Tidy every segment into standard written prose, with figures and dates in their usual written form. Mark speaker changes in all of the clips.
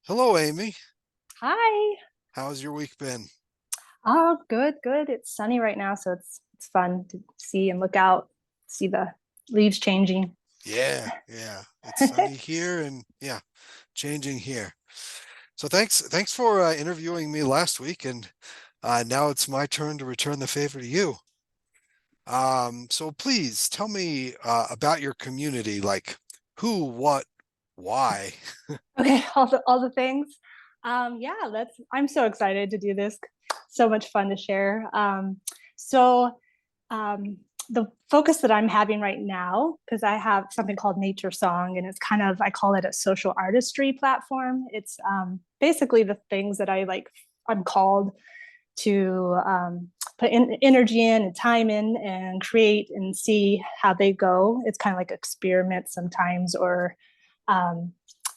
Speaker 1: Hello, Amy.
Speaker 2: Hi.
Speaker 1: How's your week been?
Speaker 2: Oh, good, good. It's sunny right now, so it's fun to see and look out, see the leaves changing.
Speaker 1: Yeah. It's sunny here and yeah, changing here. So thanks for interviewing me last week, and now it's my turn to return the favor to you. So please tell me about your community, like who, what, why.
Speaker 2: Okay, all the things. Yeah, let's. I'm so excited to do this. So much fun to share. So um, the focus that I'm having right now, because I have something called Nature Song, and it's kind of I call it a social artistry platform. It's basically the things that I like. I'm called to put in energy in and time in and create and see how they go. It's kind of like experiments sometimes, or um,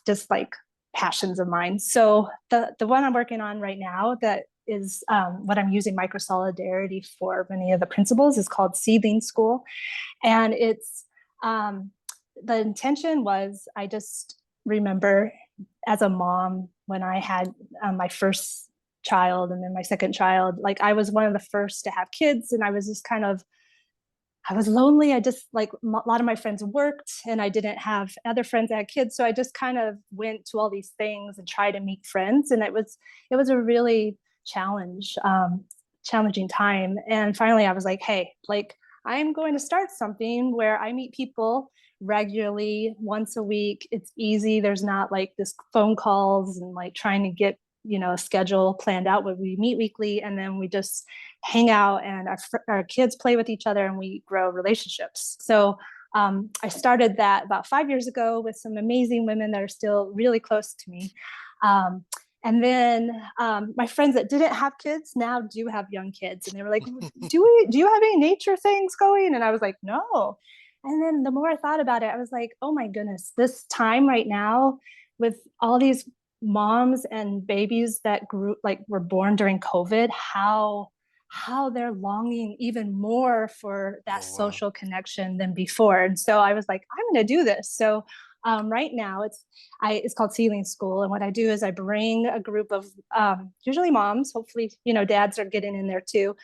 Speaker 2: just like passions of mine. So the one I'm working on right now that is what I'm using micro solidarity for many of the principles is called Seedling School, and it's um, the intention was I just remember as a mom when I had my first child and then my second child, like I was one of the first to have kids, and I was just kind of I was lonely. I just like a lot of my friends worked and I didn't have other friends that had kids. So I just kind of went to all these things and tried to meet friends. And it was a really challenging time. And finally I was like, hey, like I'm going to start something where I meet people regularly once a week. It's easy. There's not like this phone calls and like trying to get, a schedule planned out where we meet weekly. And then we just hang out and our kids play with each other and we grow relationships. So I started that about 5 years ago with some amazing women that are still really close to me. And then my friends that didn't have kids now do have young kids, and they were like, "Do you have any nature things going?" And I was like, "No." And then the more I thought about it, I was like, "Oh my goodness, this time right now with all these moms and babies that grew like were born during COVID, how they're longing even more for that
Speaker 1: Oh, wow.
Speaker 2: social connection than before." And so I was like, I'm going to do this. So right now it's called Sealing School, and what I do is I bring a group of usually moms, hopefully dads are getting in there too.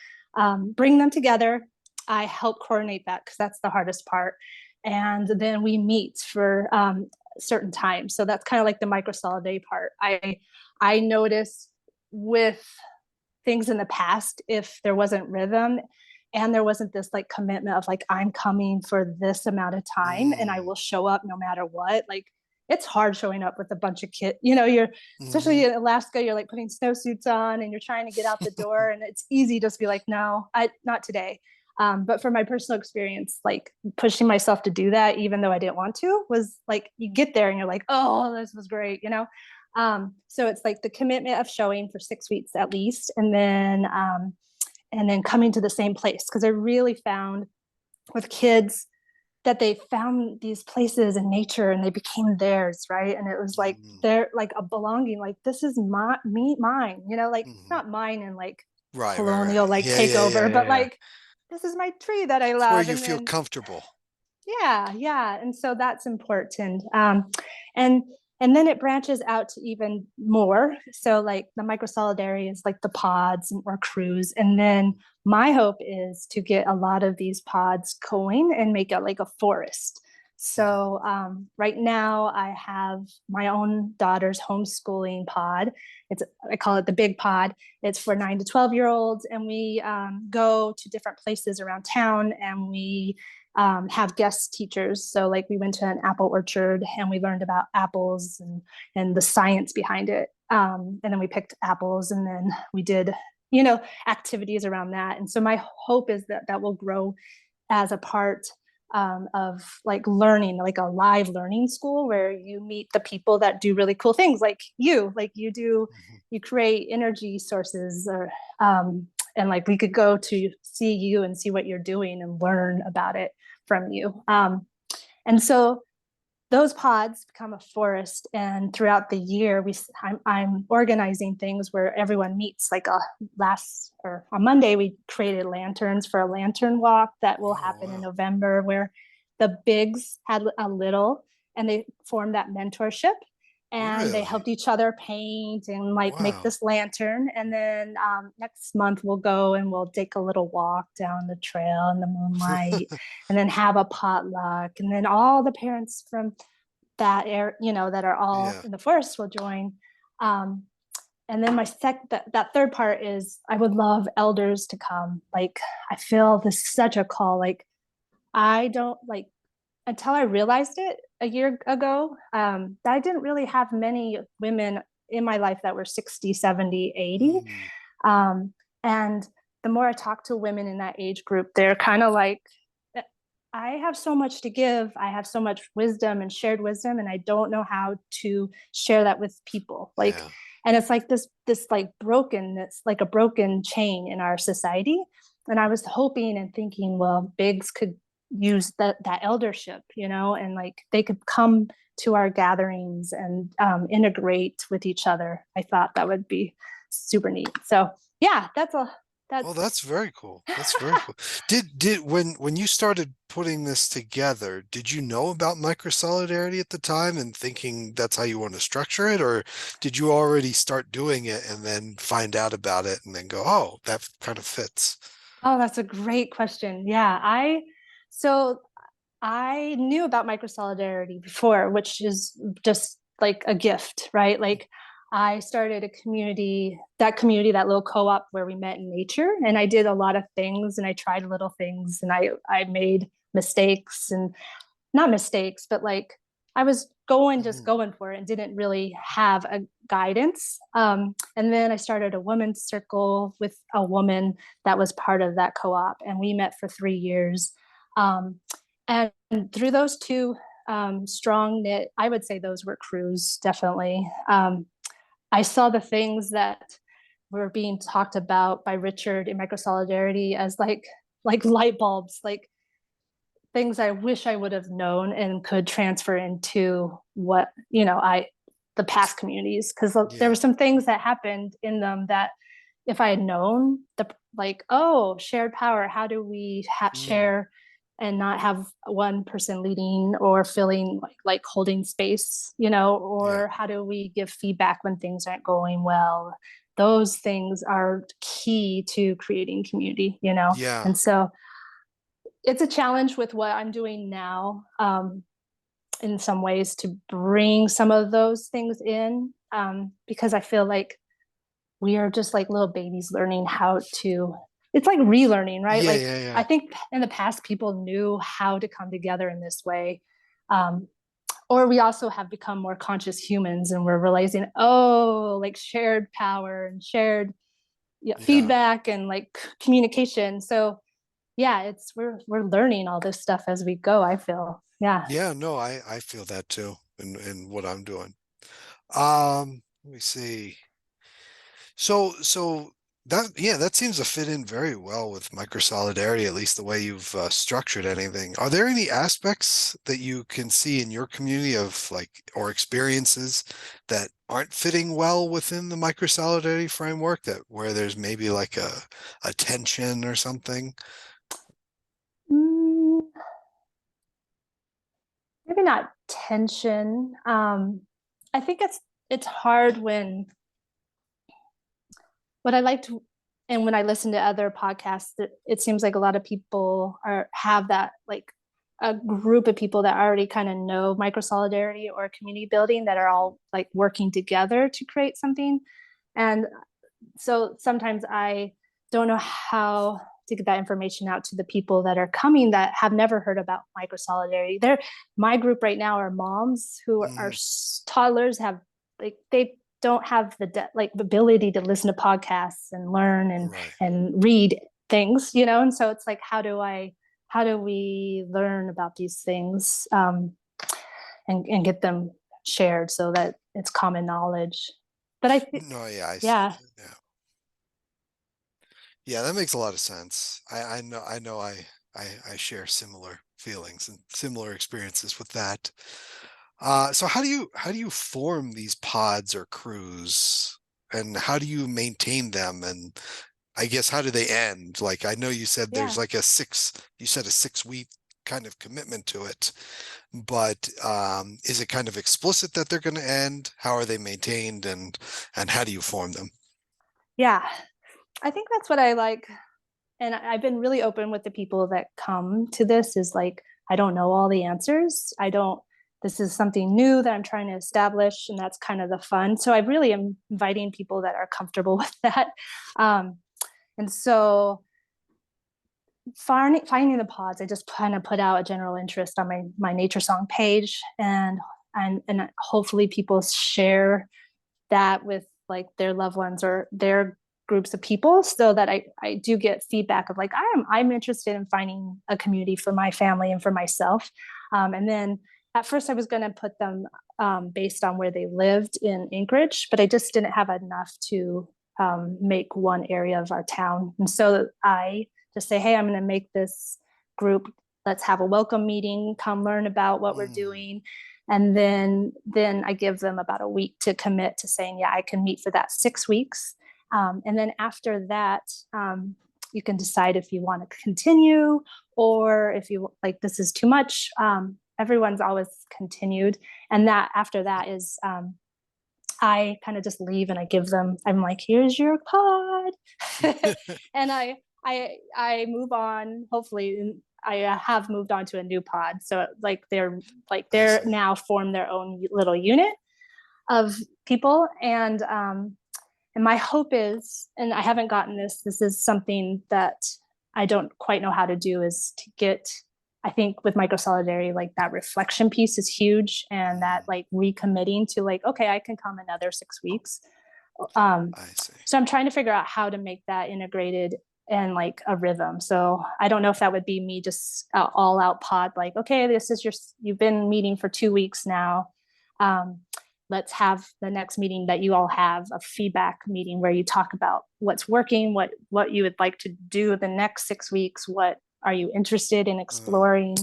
Speaker 2: Bring them together. I help coordinate that because that's the hardest part, and then we meet for certain times. So that's kind of like the micro solidarity part. I notice with things in the past, if there wasn't rhythm and there wasn't this like commitment of like I'm coming for this amount of time and I
Speaker 1: Mm,
Speaker 2: will show up no matter what, like it's hard showing up with a bunch of kids. You're
Speaker 1: hmm.
Speaker 2: especially in Alaska, you're like putting snowsuits on and you're trying to get out the door, and it's easy just to be like, no, I not today. But for my personal experience, like pushing myself to do that, even though I didn't want to, was like you get there and you're like, oh, this was great. So it's like the commitment of showing for 6 weeks at least, and then coming to the same place, because I really found with kids that they found these places in nature and they became theirs, right? And it was like
Speaker 1: Mm,
Speaker 2: they're like a belonging, like this is my me, mine, like
Speaker 1: hmm.
Speaker 2: not mine and like
Speaker 1: Right.
Speaker 2: colonial like takeover, but
Speaker 1: Yeah.
Speaker 2: like this is my tree that I
Speaker 1: It's where
Speaker 2: love.
Speaker 1: you
Speaker 2: And
Speaker 1: feel
Speaker 2: then
Speaker 1: comfortable.
Speaker 2: yeah, and so that's important. And and then it branches out to even more. So like the micro solidarity is like the pods or crews, and then my hope is to get a lot of these pods going and make it like a forest.
Speaker 1: Mhm.
Speaker 2: So right now I have my own daughter's homeschooling pod. It's I call it the big pod. It's for 9 to 12-year-olds, and we go to different places around town, and we have guest teachers. So like we went to an apple orchard and we learned about apples and the science behind it. And then we picked apples, and then we did activities around that. And so my hope is that that will grow as a part of like learning, like a live learning school where you meet the people that do really cool things, like you do,
Speaker 1: Mhm.
Speaker 2: you create energy sources, or and like we could go to see you and see what you're doing and learn about it from you. And so those pods become a forest, and throughout the year I'm organizing things where everyone meets, like a last or on Monday we created lanterns for a lantern walk that will
Speaker 1: Oh,
Speaker 2: happen in
Speaker 1: wow.
Speaker 2: November, where the bigs had a little and they formed that mentorship, and they
Speaker 1: Really?
Speaker 2: helped each other paint and like make
Speaker 1: Wow.
Speaker 2: this lantern. And then next month we'll go and we'll take a little walk down the trail in the moonlight, and then have a potluck, and then all the parents from that air, that are all
Speaker 1: Yeah.
Speaker 2: in the forest will join. Um, and then that third part is I would love elders to come. Like I feel this such a call. Like I don't like until I realized it a year ago, that I didn't really have many women in my life that were 60, 70, 80.
Speaker 1: Mm,
Speaker 2: Um, and the more I talk to women in that age group, they're kind of like, I have so much to give. I have so much wisdom and shared wisdom, and I don't know how to share that with people. Like,
Speaker 1: yeah.
Speaker 2: and it's like this like brokenness, like a broken chain in our society. And I was hoping and thinking, well, Biggs could use that eldership, and like they could come to our gatherings and integrate with each other. I thought that would be super neat. So yeah,
Speaker 1: Oh,
Speaker 2: that's
Speaker 1: that's very cool. That's very cool. Did when you started putting this together, did you know about microsolidarity at the time and thinking that's how you want to structure it, or did you already start doing it and then find out about it and then go, oh, that kind of fits?
Speaker 2: Oh, that's a great question. Yeah, so I knew about microsolidarity before, which is just like a gift, right? Like I started that little co-op where we met in nature, and I did a lot of things and I tried little things and I made mistakes, and not mistakes, but like I was just
Speaker 1: Mhm.
Speaker 2: going for it and didn't really have a guidance. And then I started a women's circle with a woman that was part of that co-op, and we met for 3 years. Um, and through those two strong knit, I would say those were crews, definitely. I saw the things that were being talked about by Richard in microsolidarity as like light bulbs, like things I wish I would have known and could transfer into what, the past communities. Cause there were
Speaker 1: Yeah.
Speaker 2: some things that happened in them that if I had known oh, shared power, how do we
Speaker 1: Mm,
Speaker 2: share and not have one person leading or feeling like holding space,
Speaker 1: yeah.
Speaker 2: or how do we give feedback when things aren't going well? Those things are key to creating community.
Speaker 1: Yeah.
Speaker 2: And so it's a challenge with what I'm doing now, in some ways, to bring some of those things in, because I feel like we are just like little babies learning how to. It's like relearning, right?
Speaker 1: Yeah,
Speaker 2: Like
Speaker 1: yeah,
Speaker 2: I
Speaker 1: yeah.
Speaker 2: think in the past people knew how to come together in this way, um, or we also have become more conscious humans, and we're realizing, oh, like shared power and shared, yeah,
Speaker 1: Yeah.
Speaker 2: feedback and like communication. So yeah, we're learning all this stuff as we go, I feel. Yeah.
Speaker 1: Yeah, no, I feel that too in what I'm doing. Let me see. So that yeah, that seems to fit in very well with microsolidarity, at least the way you've structured anything. Are there any aspects that you can see in your community of like or experiences that aren't fitting well within the microsolidarity framework that where there's maybe like a tension or something?
Speaker 2: Mm, maybe not tension. I think it's hard what I liked, and when I listen to other podcasts, it seems like a lot of people have that, like a group of people that already kind of know micro solidarity or community building, that are all like working together to create something. And so sometimes I don't know how to get that information out to the people that are coming that have never heard about micro solidarity. They're My group right now are moms who are
Speaker 1: Mm,
Speaker 2: toddlers, have like they don't have like the ability to listen to podcasts and learn
Speaker 1: right.
Speaker 2: and read things, and so it's like how do we learn about these things, and get them shared so that it's common knowledge. But
Speaker 1: No, yeah, I see
Speaker 2: yeah.
Speaker 1: that. Yeah. Yeah, that makes a lot of sense. I know I share similar feelings and similar experiences with that. So how do you form these pods or crews and how do you maintain them? And I guess how do they end? Like I know you said there's
Speaker 2: Yeah.
Speaker 1: like you said a 6 week kind of commitment to it. But is it kind of explicit that they're going to end? How are they maintained, and how do you form them?
Speaker 2: Yeah, I think that's what I like. And I've been really open with the people that come to this is like, I don't know all the answers. I don't, this is something new that I'm trying to establish. And that's kind of the fun. So I really am inviting people that are comfortable with that. Um, and so finding the pods, I just kind of put out a general interest on my nature song page, and hopefully people share that with like their loved ones or their groups of people, so that I do get feedback of like I'm interested in finding a community for my family and for myself. And then at first I was going to put them based on where they lived in Anchorage, but I just didn't have enough to make one area of our town. And so I just say, hey, I'm going to make this group. Let's have a welcome meeting. Come learn about what we're
Speaker 1: Mm,
Speaker 2: doing. And then I give them about a week to commit to saying, yeah, I can meet for that 6 weeks. And then after that, you can decide if you want to continue, or if you like, this is too much. Everyone's always continued. And that after that is, I kind of just leave and I give them, I'm like, here's your pod. And I move on, hopefully. I have moved on to a new pod. So
Speaker 1: I
Speaker 2: they're
Speaker 1: see.
Speaker 2: now formed their own little unit of people. And my hope is, and I haven't gotten this is something that I don't quite know how to do, is to get, I think with micro solidarity, like that reflection piece is huge, and that
Speaker 1: Mm,
Speaker 2: like recommitting to like, okay, I can come another 6 weeks. Um,
Speaker 1: I see.
Speaker 2: so I'm trying to figure out how to make that integrated and like a rhythm. So I don't know if that would be me just all out pod, like, okay, this is you've been meeting for 2 weeks now. Um, let's have the next meeting that you all have a feedback meeting where you talk about what's working, what you would like to do the next 6 weeks, what are you interested in
Speaker 1: Uh,
Speaker 2: exploring,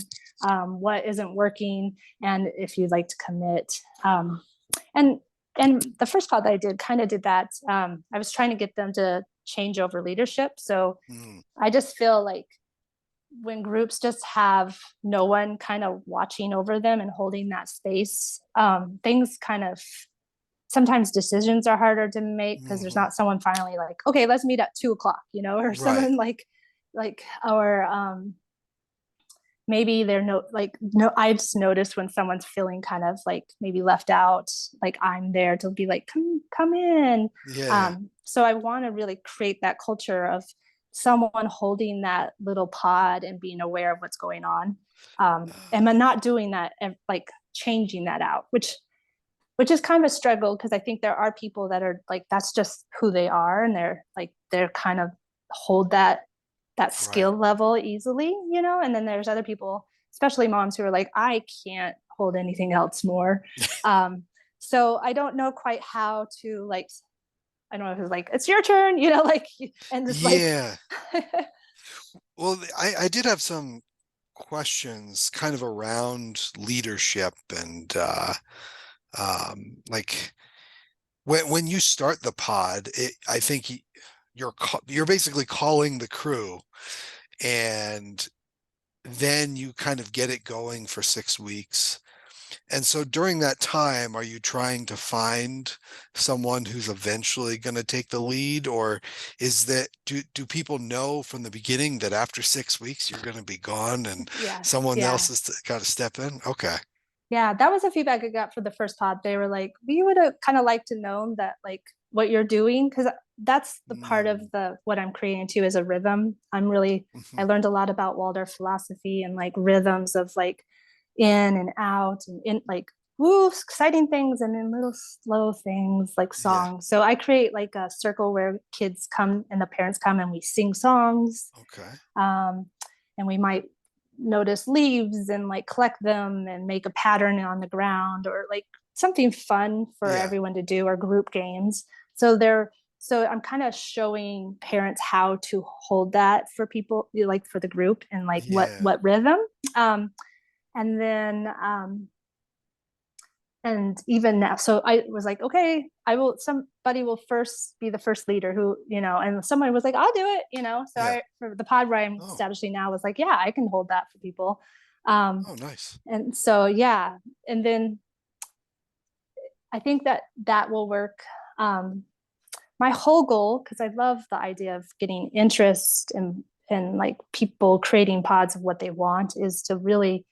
Speaker 2: what isn't working, and if you'd like to commit. And the first pod that I did kind of did that. I was trying to get them to change over leadership. So
Speaker 1: mm,
Speaker 2: I just feel like when groups just have no one kind of watching over them and holding that space, things kind of, sometimes decisions are harder to make because there's
Speaker 1: mhm.
Speaker 2: not someone finally like, okay, let's meet at 2 o'clock, or
Speaker 1: Right.
Speaker 2: someone like, or maybe they're no, I just noticed when someone's feeling kind of like maybe left out, like I'm there to be like, come in.
Speaker 1: Yeah, yeah.
Speaker 2: So I want to really create that culture of someone holding that little pod and being aware of what's going on. And I'm not doing that and like changing that out, which is kind of a struggle, because I think there are people that are like, that's just who they are, and they're kind of hold that
Speaker 1: Right.
Speaker 2: skill level easily, and then there's other people, especially moms, who are like, I can't hold anything else more. um so I don't know quite how to like, I don't know if it's like, it's your turn, like, and it's like
Speaker 1: Yeah. Well, I did have some questions kind of around leadership and like when you start the pod, I think you're basically calling the crew, and then you kind of get it going for 6 weeks. And so during that time, are you trying to find someone who's eventually going to take the lead, or is that do people know from the beginning that after 6 weeks you're going to be gone and
Speaker 2: yes,
Speaker 1: someone
Speaker 2: yeah.
Speaker 1: else has got to step in? Okay.
Speaker 2: Yeah, that was the feedback I got for the first pod. They were like, we would have kind of liked to know that, like, what you're doing, because that's the part of
Speaker 1: Mm,
Speaker 2: the what I'm creating too, is a rhythm. I
Speaker 1: mhm.
Speaker 2: learned a lot about Waldorf philosophy and like rhythms of like in and out and in, like, woo, exciting things, and then little slow things like
Speaker 1: Yeah.
Speaker 2: songs. So I create like a circle where kids come and the parents come and we sing songs.
Speaker 1: Okay.
Speaker 2: um, and we might notice leaves and like collect them and make a pattern on the ground, or like something fun for
Speaker 1: Yeah.
Speaker 2: everyone to do, or group games. So I'm kind of showing parents how to hold that for people, like for the group, and like
Speaker 1: Yeah.
Speaker 2: what rhythm. um, and then and even now, so I was like, okay, somebody will first be the first leader, who, and someone was like, I'll do it. So
Speaker 1: Yeah.
Speaker 2: I, for the pod where I'm
Speaker 1: Oh,
Speaker 2: establishing now, was like, yeah, I can hold that for people.
Speaker 1: Oh, nice.
Speaker 2: And so, yeah. And then I think that that will work. My whole goal, because I love the idea of getting interest and like people creating pods of what they want, is to really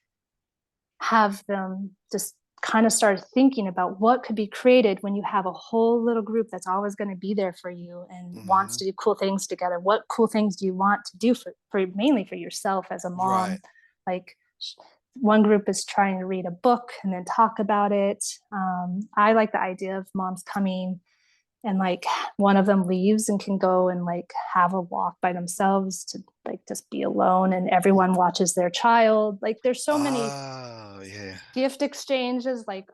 Speaker 2: have them just kind of start thinking about what could be created when you have a whole little group that's always going to be there for you and wants
Speaker 1: Hmm.
Speaker 2: to do cool things together. What cool things do you want to do for mainly for yourself as a mom?
Speaker 1: Right.
Speaker 2: Like one group is trying to read a book and then talk about it. I like the idea of moms coming and like one of them leaves and can go and like have a walk by themselves to like just be alone and everyone watches their child. Like there's so many
Speaker 1: Oh, yeah.
Speaker 2: gift exchanges, like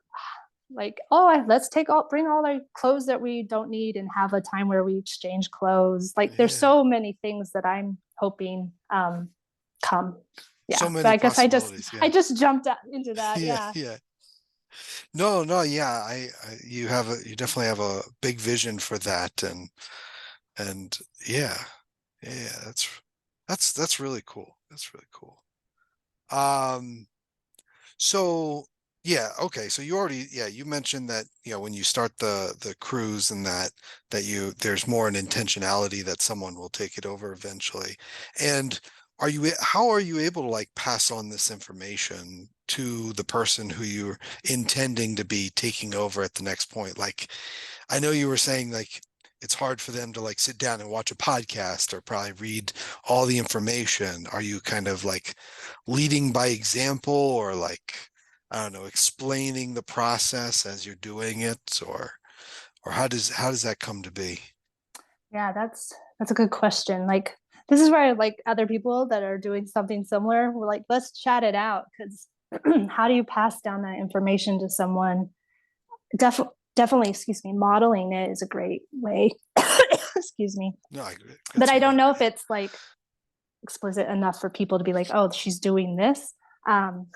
Speaker 2: oh, let's take all bring all our clothes that we don't need and have a time where we exchange clothes. Like there's
Speaker 1: Yeah.
Speaker 2: so many things that I'm hoping come.
Speaker 1: So
Speaker 2: Yeah, but
Speaker 1: many
Speaker 2: I guess
Speaker 1: possibilities.
Speaker 2: I
Speaker 1: Yeah.
Speaker 2: just jumped into that.
Speaker 1: Yeah.
Speaker 2: Yeah.
Speaker 1: Yeah. No, no, yeah. You have you definitely have a big vision for that. And yeah, yeah, that's really cool. That's really cool. Um, So yeah, okay. So you already, yeah, you mentioned that, when you start the cruise and that there's more an intentionality that someone will take it over eventually. And how are you able to like pass on this information to the person who you're intending to be taking over at the next point? Like, I know you were saying like it's hard for them to like sit down and watch a podcast or probably read all the information. Are you kind of like leading by example or like, I don't know, explaining the process as you're doing it, or how does that come to be?
Speaker 2: Yeah, that's a good question. Like this is where like other people that are doing something similar, we're like, let's chat it out because how do you pass down that information to someone? Definitely, excuse me, modeling it is a great way. Excuse me.
Speaker 1: No,
Speaker 2: But
Speaker 1: that's
Speaker 2: I don't
Speaker 1: okay.
Speaker 2: know if it's like explicit enough for people to be like, oh, she's doing this. Um,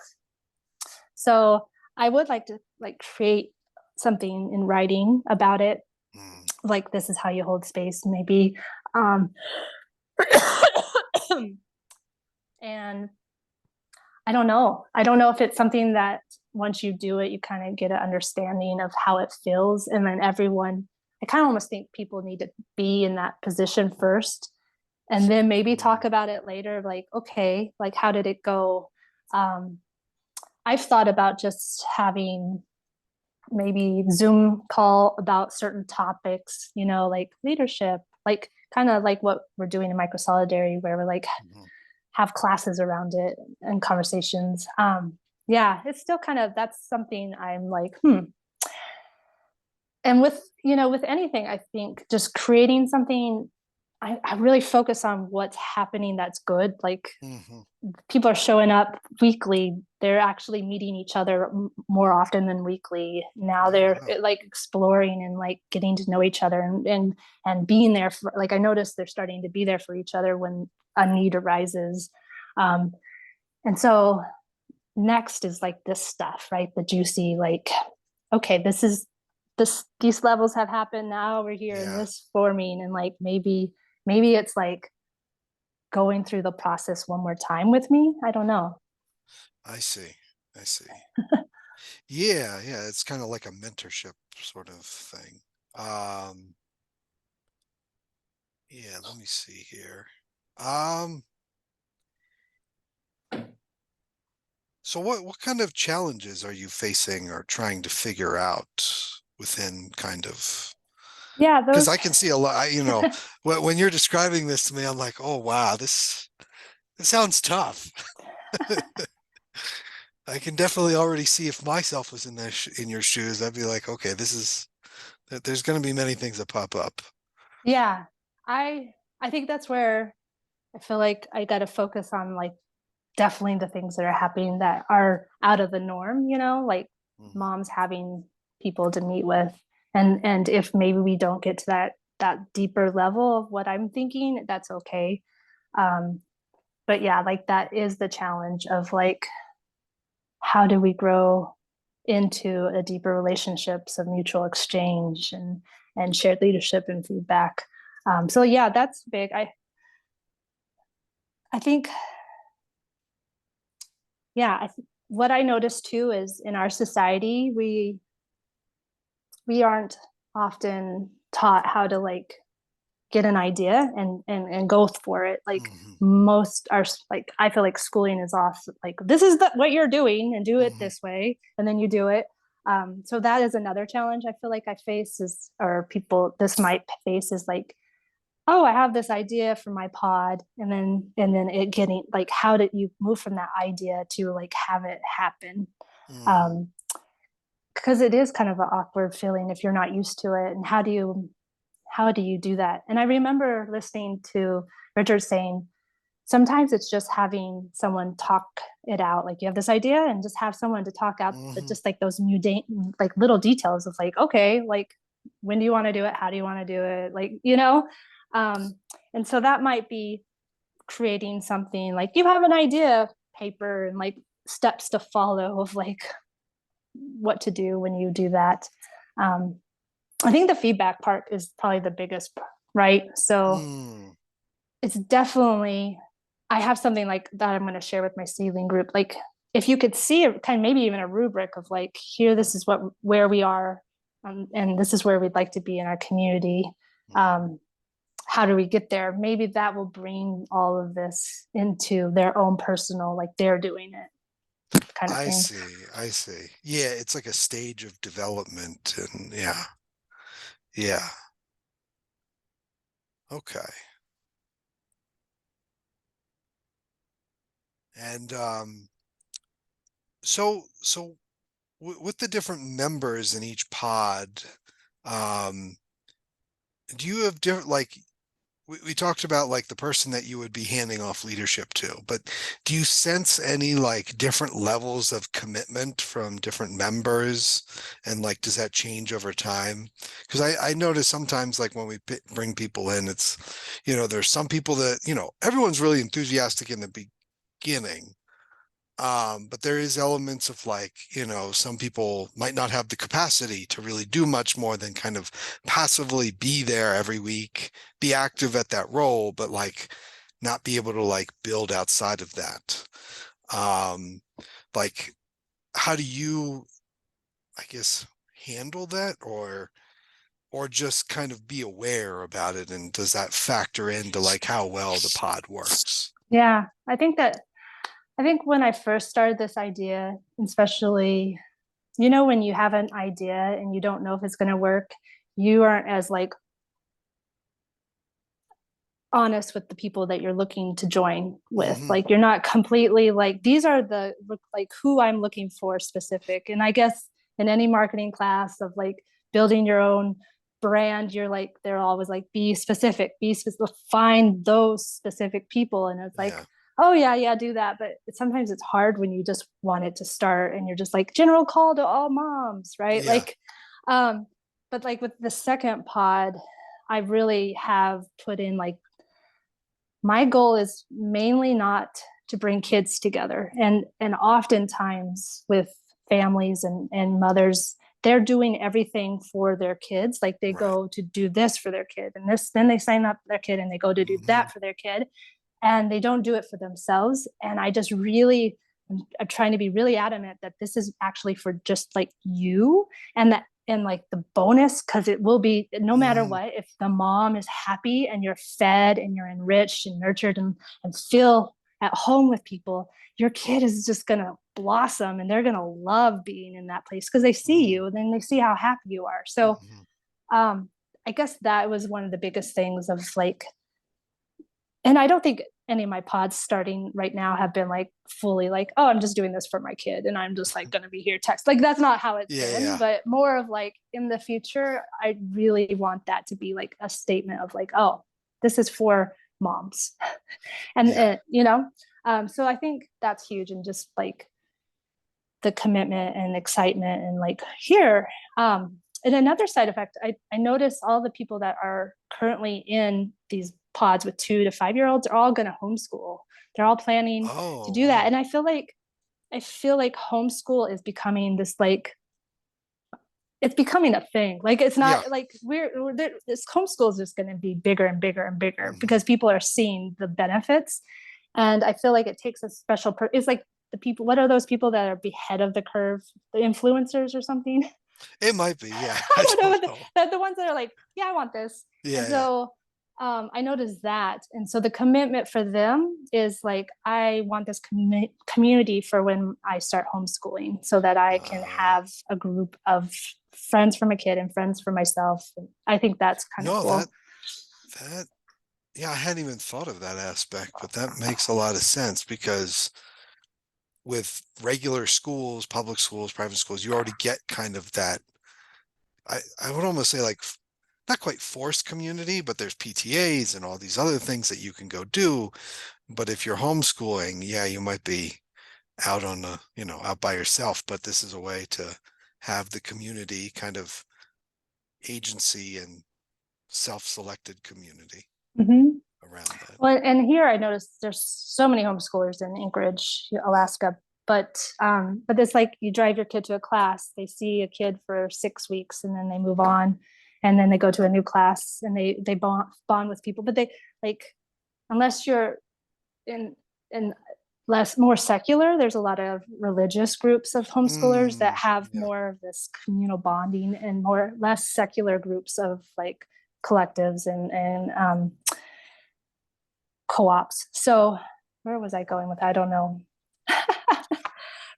Speaker 2: so I would like to like create something in writing about it.
Speaker 1: Mm,
Speaker 2: Like this is how you hold space, maybe. Um, and I don't know. I don't know if it's something that once you do it, you kind of get an understanding of how it feels. And then everyone, I kind of almost think people need to be in that position first and then maybe
Speaker 1: mm,
Speaker 2: talk about it later. Like, okay, like how did it go? Um, I've thought about just having maybe Zoom call about certain topics, like leadership, like kind of like what we're doing in micro solidarity, where we're like
Speaker 1: mhm.
Speaker 2: have classes around it and conversations. Yeah, it's still kind of that's something I'm like, and with anything, I think just creating something, I really focus on what's happening that's good. Like
Speaker 1: Mhm.
Speaker 2: people are showing up weekly, they're actually meeting each other more often than weekly now.
Speaker 1: Oh,
Speaker 2: They're
Speaker 1: wow.
Speaker 2: like exploring and like getting to know each other and being there for, like I noticed they're starting to be there for each other when a need arises. um, and so next is like this stuff, right? The juicy, like, okay, these levels have happened, now we're here in
Speaker 1: Yeah,
Speaker 2: this forming, and like maybe it's like going through the process one more time with me. I don't know.
Speaker 1: I see. I see. Yeah, yeah, it's kind of like a mentorship sort of thing. Um, yeah, let me see here. Um, so what kind of challenges are you facing or trying to figure out within kind of,
Speaker 2: Yeah,
Speaker 1: because
Speaker 2: those.
Speaker 1: I can see a lot, when you're describing this to me, I'm like, oh wow, this sounds tough. I can definitely already see if myself was in your shoes, I'd be like, okay, there's going to be many things that pop up.
Speaker 2: Yeah, I think that's where I feel like I got to focus on like definitely the things that are happening that are out of the norm, like
Speaker 1: Mhm.
Speaker 2: moms having people to meet with. And if maybe we don't get to that deeper level of what I'm thinking, that's okay. um but yeah, like that is the challenge of like how do we grow into a deeper relationships of mutual exchange and shared leadership and feedback. So yeah, that's big. I think, yeah, what I noticed too is in our society, we aren't often taught how to like get an idea and go for it. Like
Speaker 1: Hmm.
Speaker 2: most are like, I feel like schooling is off like, this is what you're doing and do it
Speaker 1: Hmm.
Speaker 2: this way, and then you do it. So that is another challenge I feel like I face is, or people this might face is like, oh, I have this idea for my pod, and then it getting like, how did you move from that idea to like have it happen?
Speaker 1: Hmm.
Speaker 2: Um, because it is kind of an awkward feeling if you're not used to it, and how do you do that? And I remember listening to Richard saying sometimes it's just having someone talk it out. Like you have this idea and just have someone to talk out, but
Speaker 1: Hmm.
Speaker 2: just like those like little details of like, okay, like when do you want to do it? How do you want to do it? Like, um, and so that might be creating something like you have an idea paper and like steps to follow of like what to do when you do that. Um, I think the feedback part is probably the biggest, right? So
Speaker 1: Mm.
Speaker 2: it's definitely, I have something like that I'm going to share with my seedling group. Like if you could see it kind of maybe even a rubric of like, here, this is where we are, and this is where we'd like to be in our community.
Speaker 1: Mm.
Speaker 2: Um, how do we get there? Maybe that will bring all of this into their own personal, like they're doing it kind of
Speaker 1: I
Speaker 2: thing.
Speaker 1: see. I see. Yeah, it's like a stage of development, and yeah, yeah. Okay. And so with the different members in each pod, um, do you have different like we talked about like the person that you would be handing off leadership to, but do you sense any like different levels of commitment from different members? And like, does that change over time? Because I notice sometimes like when we bring people in, it's, there's some people that, everyone's really enthusiastic in the beginning. But there is elements of like, some people might not have the capacity to really do much more than kind of passively be there every week, be active at that role, but like not be able to like build outside of that. Um, like how do you, I guess, handle that or just kind of be aware about it? And does that factor into like how well the pod works?
Speaker 2: Yeah, I think when I first started this idea, especially, when you have an idea and you don't know if it's going to work, you aren't as like honest with the people that you're looking to join with.
Speaker 1: Hmm.
Speaker 2: Like you're not completely like, these are the like who I'm looking for specific. And I guess in any marketing class of like building your own brand, you're like, they're always like, be specific, find those specific people. And it's like,
Speaker 1: Yeah.
Speaker 2: oh yeah, yeah, do that. But sometimes it's hard when you just want it to start and you're just like, general call to all moms, right?
Speaker 1: Yeah.
Speaker 2: Like, um, but like with the second pod, I really have put in like, my goal is mainly not to bring kids together, and oftentimes with families and mothers, they're doing everything for their kids. Like they
Speaker 1: Right.
Speaker 2: go to do this for their kid and this, then they sign up their kid and they go to do
Speaker 1: Hmm.
Speaker 2: that for their kid, and they don't do it for themselves. And I just really, I'm trying to be really adamant that this is actually for just like you, and like the bonus, because it will be no matter
Speaker 1: Hmm.
Speaker 2: what, if the mom is happy and you're fed and you're enriched and nurtured and feel at home with people, your kid is just going to blossom and they're going to love being in that place because they see
Speaker 1: Hmm.
Speaker 2: you and then they see how happy you are. So
Speaker 1: Hmm.
Speaker 2: um I guess that was one of the biggest things of like, and I don't think any of my pods starting right now have been like fully like, oh, I'm just doing this for my kid and I'm just like going to be here text. Like that's not how it's
Speaker 1: Yeah,
Speaker 2: been,
Speaker 1: yeah.
Speaker 2: but more of like in the future, I really want that to be like a statement of like, oh, this is for moms. and
Speaker 1: Yeah.
Speaker 2: so I think that's huge, and just like the commitment and excitement and like here. And another side effect, I notice all the people that are currently in these pods with 2 to 5 year olds are all going to homeschool. They're all planning to
Speaker 1: Oh,
Speaker 2: do that.
Speaker 1: wow.
Speaker 2: And I feel like homeschool is becoming this like, it's becoming a thing. Like it's
Speaker 1: Yeah.
Speaker 2: not like this homeschool is just going to be bigger and bigger and bigger
Speaker 1: Hmm.
Speaker 2: because people are seeing the benefits. And I feel like it takes a special it's like the people, what are those people that are ahead of the curve, the influencers or something?
Speaker 1: It might be, yeah.
Speaker 2: I
Speaker 1: I
Speaker 2: don't know,
Speaker 1: don't
Speaker 2: but
Speaker 1: know.
Speaker 2: the ones that are like, yeah, I want this. And
Speaker 1: Yeah, yeah.
Speaker 2: so I noticed that. And so the commitment for them is like, I want this community for when I start homeschooling so that I can
Speaker 1: Uh,
Speaker 2: have a group of friends for my kid and friends for myself. And I think that's kind of
Speaker 1: no,
Speaker 2: cool.
Speaker 1: that, yeah, I hadn't even thought of that aspect, but that makes a lot of sense because with regular schools, public schools, private schools, you already get kind of that. I would almost say like not quite forced community, but there's PTAs and all these other things that you can go do. But if you're homeschooling, yeah, you might be out on the, out by yourself, but this is a way to have the community kind of agency and self-selected community
Speaker 2: Mhm.
Speaker 1: around that.
Speaker 2: Well, and here I noticed there's so many homeschoolers in Anchorage, Alaska. But it's like you drive your kid to a class, they see a kid for 6 weeks, and then they move on, and then they go to a new class, and they bond with people. But they like unless you're in less more secular, there's a lot of religious groups of homeschoolers that have
Speaker 1: Yeah.
Speaker 2: more of this communal bonding, and more less secular groups of like collectives and co-ops. So where was I going with that? I don't know.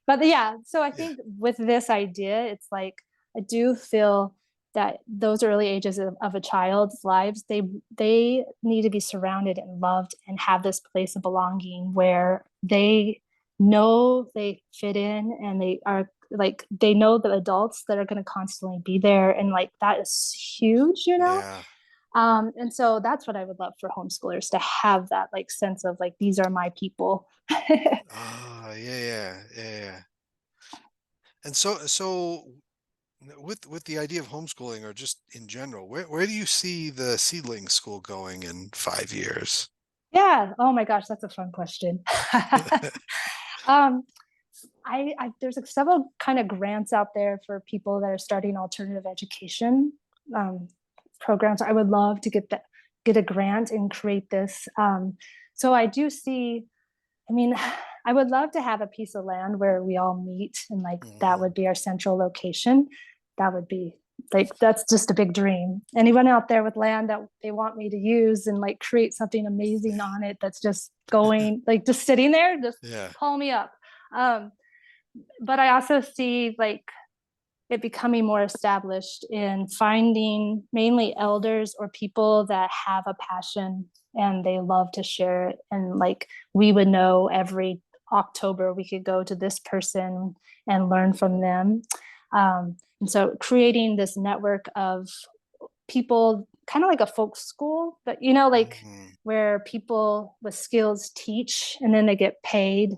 Speaker 2: But yeah, so I
Speaker 1: Yeah.
Speaker 2: think with this idea, it's like I do feel that those early ages of a child's lives, they need to be surrounded and loved and have this place of belonging where they know they fit in, and they are like they know the adults that are going to constantly be there, and like that is huge, you know.
Speaker 1: Yeah.
Speaker 2: And so that's what I would love for homeschoolers, to have that like sense of like these are my people.
Speaker 1: Ah, yeah. And so with the idea of homeschooling or just in general, where do you see the seedling school going in 5 years?
Speaker 2: Yeah. Oh my gosh, that's a fun question. um, there's like several kind of grants out there for people that are starting alternative education um, programs. I would love to get a grant and create this. So I do see. I mean, I would love to have a piece of land where we all meet, and like that
Speaker 1: Mhm.
Speaker 2: would be our central location. That would be like that's just a big dream. Anyone out there with land that they want me to use and like create something amazing on it that's just going like just sitting there, just
Speaker 1: Yeah.
Speaker 2: call me up. Um, but I also see like it becoming more established in finding mainly elders or people that have a passion and they love to share it. And like we would know every October we could go to this person and learn from them. And so creating this network of people, kind of like a folk school, but like
Speaker 1: Mhm.
Speaker 2: where people with skills teach and then they get paid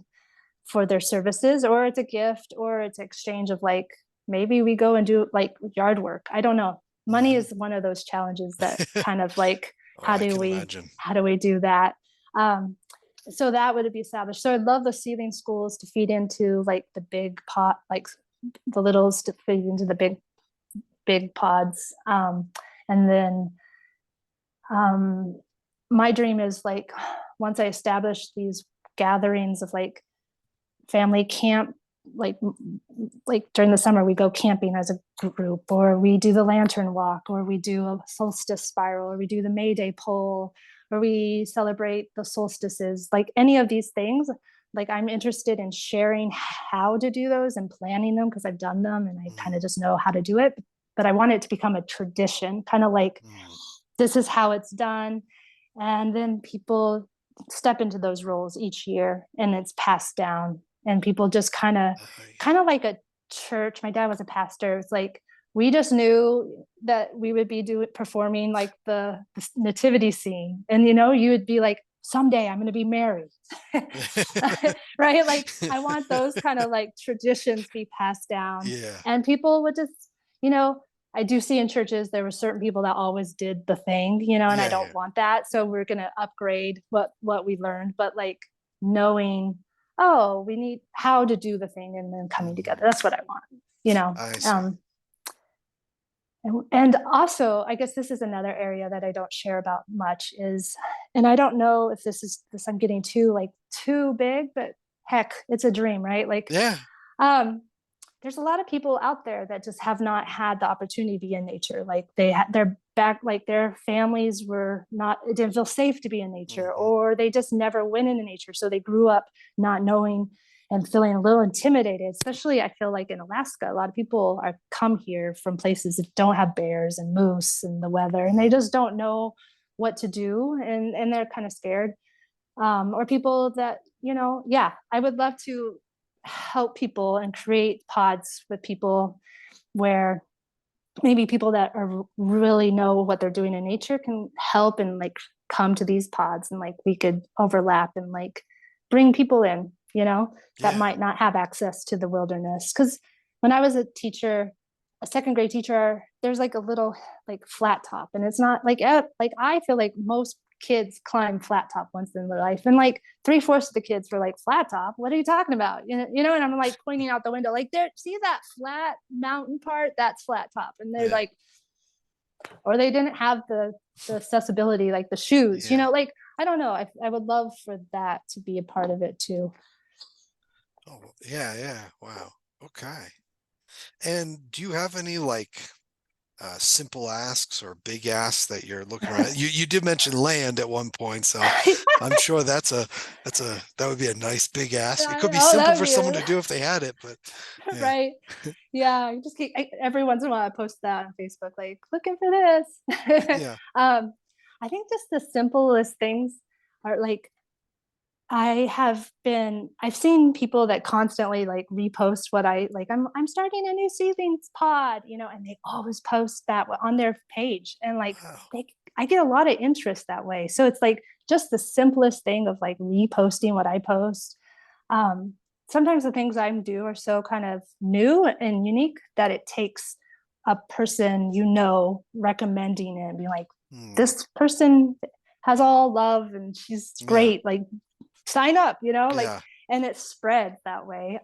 Speaker 2: for their services, or it's a gift, or it's an exchange of like maybe we go and do like yard work. I don't know. Money
Speaker 1: Mhm.
Speaker 2: is one of those challenges that kind of like
Speaker 1: Oh, I can imagine.
Speaker 2: how do we do that? um so that would be established. So I'd love the seedling schools to feed into like the big pot, like the littles to feed into the big pods. And then um my dream is like once I establish these gatherings of like family camp, like like during the summer we go camping as a group, or we do the lantern walk, or we do a solstice spiral, or we do the May Day pole, or we celebrate the solstices, like any of these things. Like I'm interested in sharing how to do those and planning them because I've done them and I kind
Speaker 1: Mm,
Speaker 2: of just know how to do it. But I want it to become a tradition, kind of like
Speaker 1: mm.
Speaker 2: this is how it's done. And then people step into those roles each year and it's passed down, and people just kind of like a church. My dad was a pastor. It's like we just knew that we would be performing like the nativity scene, and you would be like someday I'm going to be married. Right, like I want those kind of like traditions be passed down,
Speaker 1: Yeah.
Speaker 2: and people would just you know I do see in churches there were certain people that always did the thing, and I don't
Speaker 1: Yeah.
Speaker 2: want that. So we're going to upgrade what we learned, but like knowing, oh, we need how to do the thing and then coming together.
Speaker 1: Mhm.
Speaker 2: That's what I want, you know.
Speaker 1: I see.
Speaker 2: Um, and also, I guess this is another area that I don't share about much is, and I don't know if this I'm getting too big, but heck, it's a dream, right? Like,
Speaker 1: Yeah.
Speaker 2: um, there's a lot of people out there that just have not had the opportunity to be in nature. Like their back, like their families were not, it didn't feel safe to be in nature,
Speaker 1: Hmm.
Speaker 2: or they just never went into nature. So they grew up not knowing and feeling a little intimidated. Especially, I feel like in Alaska, a lot of people are come here from places that don't have bears and moose and the weather, and they just don't know what to do, and they're kind of scared. Or people that, yeah, I would love to help people and create pods with people where maybe people that are really know what they're doing in nature can help and like come to these pods, and like we could overlap and like bring people in, that
Speaker 1: Yeah.
Speaker 2: might not have access to the wilderness. Because when I was a teacher, a second grade teacher, there's like a little like flat top, and it's not like like I feel like most kids climb flat top once in their life, and like three-fourths of the kids were like, flat top, what are you talking about? And I'm like pointing out the window, like, there, see that flat mountain part, that's flat top. And they're
Speaker 1: Yeah.
Speaker 2: like, or they didn't have the accessibility, like the shoes,
Speaker 1: Yeah.
Speaker 2: like, I don't know, I would love for that to be a part of it too.
Speaker 1: Oh, yeah, yeah. Wow. Okay. And do you have any like simple asks or big asks that you're looking around? You did mention land at one point, so I'm sure that would be a nice big ask. It could be
Speaker 2: Oh,
Speaker 1: simple
Speaker 2: that would
Speaker 1: for
Speaker 2: be
Speaker 1: someone to do if they had it, but yeah,
Speaker 2: right. Yeah, I just keep every once in a while I post that on Facebook, like, looking for this.
Speaker 1: yeah.
Speaker 2: I think just the simplest things are like, I've seen people that constantly like repost what I like. I'm starting a new seedlings pod, and they always post that on their page, and like
Speaker 1: Wow.
Speaker 2: I get a lot of interest that way. So it's like just the simplest thing of like reposting what I post. Um, Sometimes the things I do are so kind of new and unique that it takes a person, recommending it and being like,
Speaker 1: Hmm.
Speaker 2: this person has all love and she's
Speaker 1: Yeah.
Speaker 2: great. Like, sign up, like,
Speaker 1: Yeah.
Speaker 2: and it spread that way.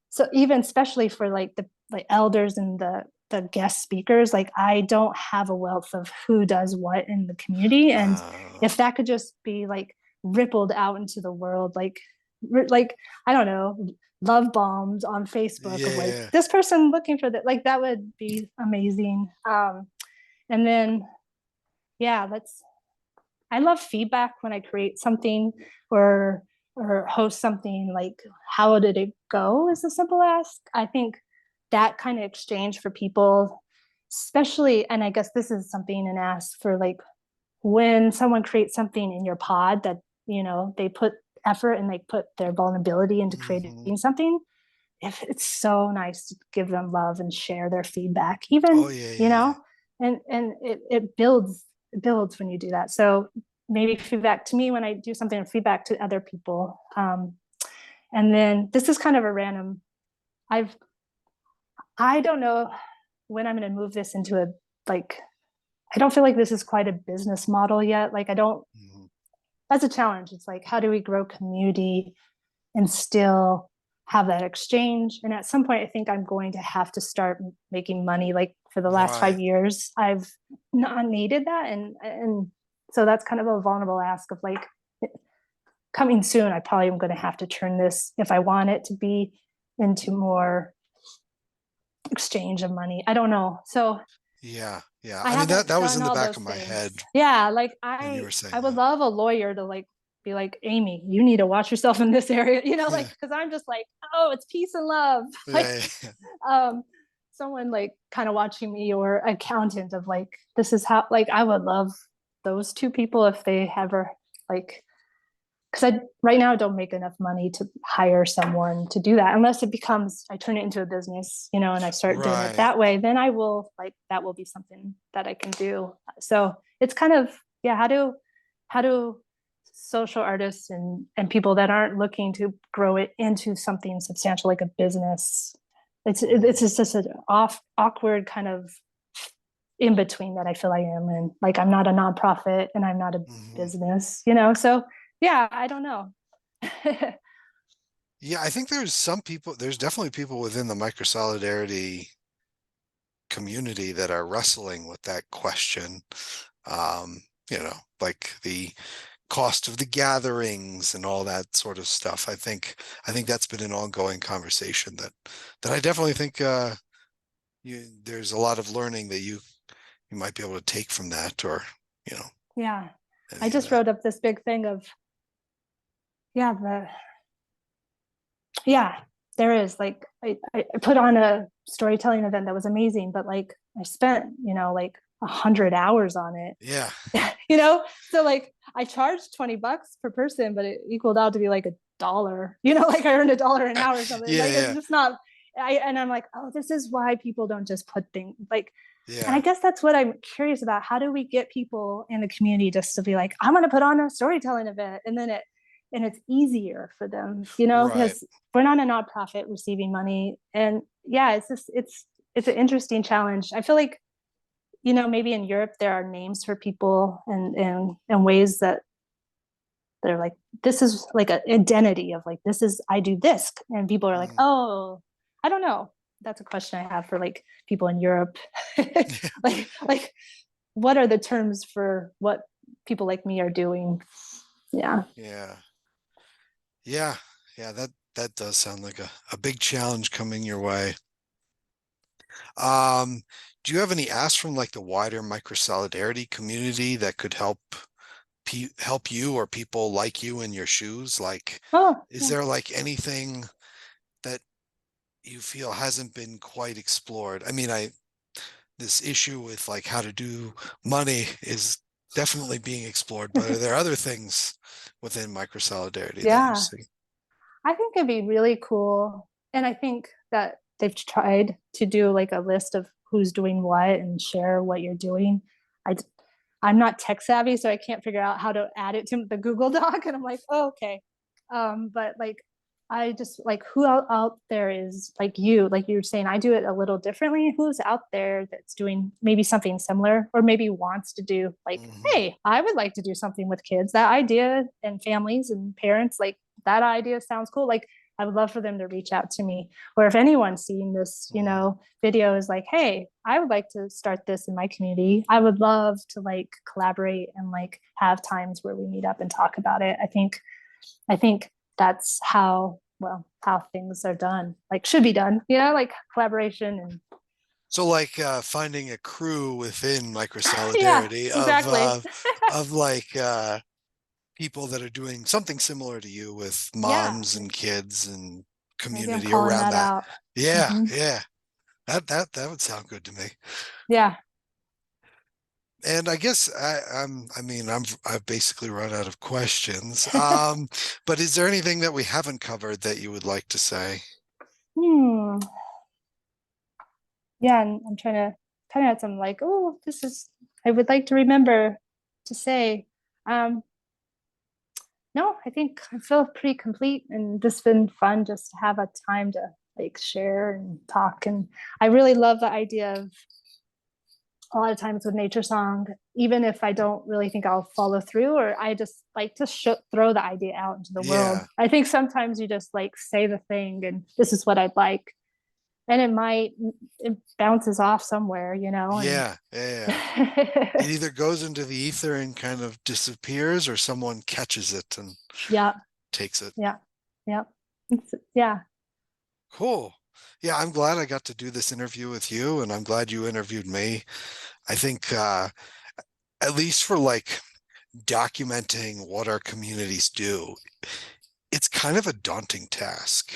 Speaker 2: So even especially for like the like elders and the guest speakers, like I don't have a wealth of who does what in the community, and
Speaker 1: Uh,
Speaker 2: if that could just be like rippled out into the world, like I don't know, love bombs on Facebook of like
Speaker 1: yeah.
Speaker 2: this person looking for that, like that would be amazing. And then yeah, let's I love feedback when I create something or host something. Like, how did it go is a simple ask. I think that kind of exchange for people, especially, and I guess this is something an ask for, like, when someone creates something in your pod that, they put effort and they put their vulnerability into creating
Speaker 1: Hmm.
Speaker 2: something. If it's so nice to give them love and share their feedback,
Speaker 1: Oh
Speaker 2: even,
Speaker 1: yeah,
Speaker 2: you
Speaker 1: yeah.
Speaker 2: know, and it builds when you do that. So maybe feedback to me when I do something, and feedback to other people. And then this is kind of a random. I don't know when I'm going to move this into a, like, I don't feel like this is quite a business model yet. Like, I don't.
Speaker 1: Mhm.
Speaker 2: That's a challenge. It's like, how do we grow community and still have that exchange? And at some point, I think I'm going to have to start making money. Like, for the last
Speaker 1: Right.
Speaker 2: 5 years, I've not needed that, and so that's kind of a vulnerable ask of like, coming soon. I probably am going to have to turn this, if I want it to be, into more exchange of money. I don't know. So
Speaker 1: Yeah. Yeah.
Speaker 2: I
Speaker 1: I mean that
Speaker 2: haven't
Speaker 1: was
Speaker 2: done
Speaker 1: in the
Speaker 2: all
Speaker 1: back
Speaker 2: those
Speaker 1: of my
Speaker 2: things.
Speaker 1: head
Speaker 2: Yeah, like
Speaker 1: when you
Speaker 2: I
Speaker 1: were saying
Speaker 2: I would
Speaker 1: that.
Speaker 2: love a lawyer to like be like, Amy, you need to watch yourself in this area, like,
Speaker 1: Yeah.
Speaker 2: because I'm just like, oh, it's peace and love. Like,
Speaker 1: Yeah. Yeah.
Speaker 2: um someone like kind of watching me, or accountant of like, this is how, like, I would love those two people if they ever, like, because I right now don't make enough money to hire someone to do that, unless it becomes, I turn it into a business, and I start doing it
Speaker 1: Right.
Speaker 2: that way. Then I will, like, that will be something that I can do. So it's kind of, yeah, how do social artists and people that aren't looking to grow it into something substantial like a business, it's
Speaker 1: Mhm.
Speaker 2: just an awkward kind of in between that I feel I am in. Like, I'm not a nonprofit and I'm not a
Speaker 1: Mhm.
Speaker 2: business, so yeah, I don't know.
Speaker 1: Yeah, I think there's definitely people within the microsolidarity community that are wrestling with that question. Um, like the cost of the gatherings and all that sort of stuff. I think that's been an ongoing conversation that I definitely think there's a lot of learning that you might be able to take from that, or you know,
Speaker 2: Yeah. I
Speaker 1: any of
Speaker 2: just
Speaker 1: that.
Speaker 2: wrote up this big thing of, yeah, yeah, there is like, I put on a storytelling event that was amazing, but like I spent, like 100 hours on it.
Speaker 1: Yeah,
Speaker 2: So like I charged $20 per person, but it equaled out to be like $1. Like I earned $1 an hour or something.
Speaker 1: yeah,
Speaker 2: Like it's
Speaker 1: yeah,
Speaker 2: just not. And I'm like, oh, this is why people don't just put things like. And I
Speaker 1: yeah.
Speaker 2: guess that's what I'm curious about. How do we get people in the community just to be like, I'm going to put on a storytelling event, and it's easier for them,
Speaker 1: Right.
Speaker 2: because we're not a nonprofit receiving money, and yeah, it's an interesting challenge. I feel like, maybe in Europe there are names for people, and ways that they're like, this is like an identity of like, this is, I do this. And people are like,
Speaker 1: Mm.
Speaker 2: oh, I don't know. That's a question I have for like people in Europe. like what are the terms for what people like me are doing? Yeah.
Speaker 1: Yeah, yeah, yeah. That does sound like a big challenge coming your way. Um, do you have any asks from like the wider microsolidarity community that could help you or people like you in your shoes? Like,
Speaker 2: Oh,
Speaker 1: is
Speaker 2: yeah.
Speaker 1: there like anything that you feel hasn't been quite explored? I mean, I this issue with like how to do money is definitely being explored, but are there other things within microsolidarity that you
Speaker 2: Yeah.
Speaker 1: see?
Speaker 2: I think it'd be really cool. And I think that they've tried to do like a list of who's doing what and share what you're doing. I I'm not tech savvy, so I can't figure out how to add it to the Google Doc. And I'm like, oh, okay. But like, I just like, who out there is like you, like you're saying, I do it a little differently. Who's out there that's doing maybe something similar, or maybe wants to do like,
Speaker 1: Hmm.
Speaker 2: hey, I would like to do something with kids. That idea, and families and parents, like that idea sounds cool. Like I would love for them to reach out to me. Or if anyone's seeing this,
Speaker 1: Hmm.
Speaker 2: video is like, hey, I would like to start this in my community. I would love to like collaborate and like have times where we meet up and talk about it. I think that's how things are done, like should be done, like collaboration and
Speaker 1: So like finding a crew within
Speaker 2: yeah,
Speaker 1: microsolidarity
Speaker 2: exactly.
Speaker 1: of like people that are doing something similar to you with
Speaker 2: Yeah,
Speaker 1: moms and kids and
Speaker 2: maybe I'm
Speaker 1: community
Speaker 2: calling
Speaker 1: around
Speaker 2: that
Speaker 1: that.
Speaker 2: out.
Speaker 1: Yeah,
Speaker 2: Hmm.
Speaker 1: yeah. That would sound good to me.
Speaker 2: Yeah.
Speaker 1: And I guess I mean I've basically run out of questions. But is there anything that we haven't covered that you would like to say?
Speaker 2: Hmm. Yeah, and I'm trying to kind of had some like, oh, this is, I would like to remember to say. Um, no, I think I feel pretty complete, and just been fun just to have a time to like share and talk. And I really love the idea of, a lot of times with nature song, even if I don't really think I'll follow through, or I just like to throw the idea out into the world.
Speaker 1: Yeah,
Speaker 2: I think sometimes you just like say the thing and this is what I'd like. And it bounces off somewhere, and
Speaker 1: yeah, yeah. It either goes into the ether and kind of disappears, or someone catches it and
Speaker 2: yeah,
Speaker 1: takes it.
Speaker 2: yeah, yeah. Yeah.
Speaker 1: Cool. Yeah, I'm glad I got to do this interview with you, and I'm glad you interviewed me. I think at least for like documenting what our communities do, it's kind of a daunting task,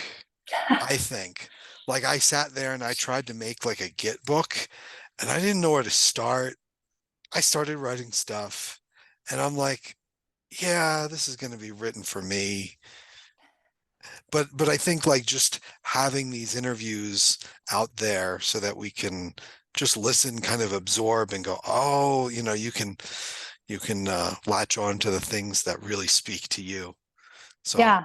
Speaker 1: I think. Like I sat there and I tried to make like a Git book and I didn't know where to start. I started writing stuff and I'm like, yeah, this is going to be written for me. But I think like just having these interviews out there so that we can just listen, kind of absorb and go, oh, you can latch on to the things that really speak to you. So
Speaker 2: Yeah,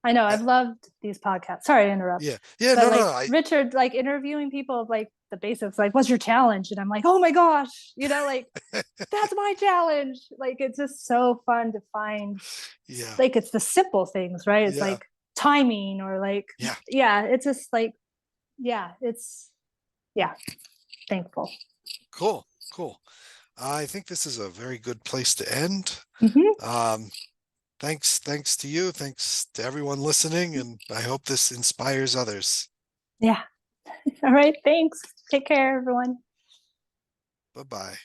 Speaker 2: I know.
Speaker 1: uh,
Speaker 2: I've loved these podcasts. Sorry to interrupt.
Speaker 1: yeah, yeah,
Speaker 2: But
Speaker 1: no, no,
Speaker 2: like Richard, like interviewing people of like the basics, like, what's your challenge? And I'm like, oh my gosh, like that's my challenge. Like it's just so fun to find,
Speaker 1: yeah,
Speaker 2: like it's the simple things, right? It's
Speaker 1: yeah,
Speaker 2: like timing, or like,
Speaker 1: yeah,
Speaker 2: yeah, it's just like, yeah, it's, yeah, thankful.
Speaker 1: cool, cool. I think this is a very good place to end.
Speaker 2: Mhm.
Speaker 1: Um, thanks to you. Thanks to everyone listening, and I hope this inspires others.
Speaker 2: Yeah. All right. Thanks. Take care, everyone.
Speaker 1: Bye bye.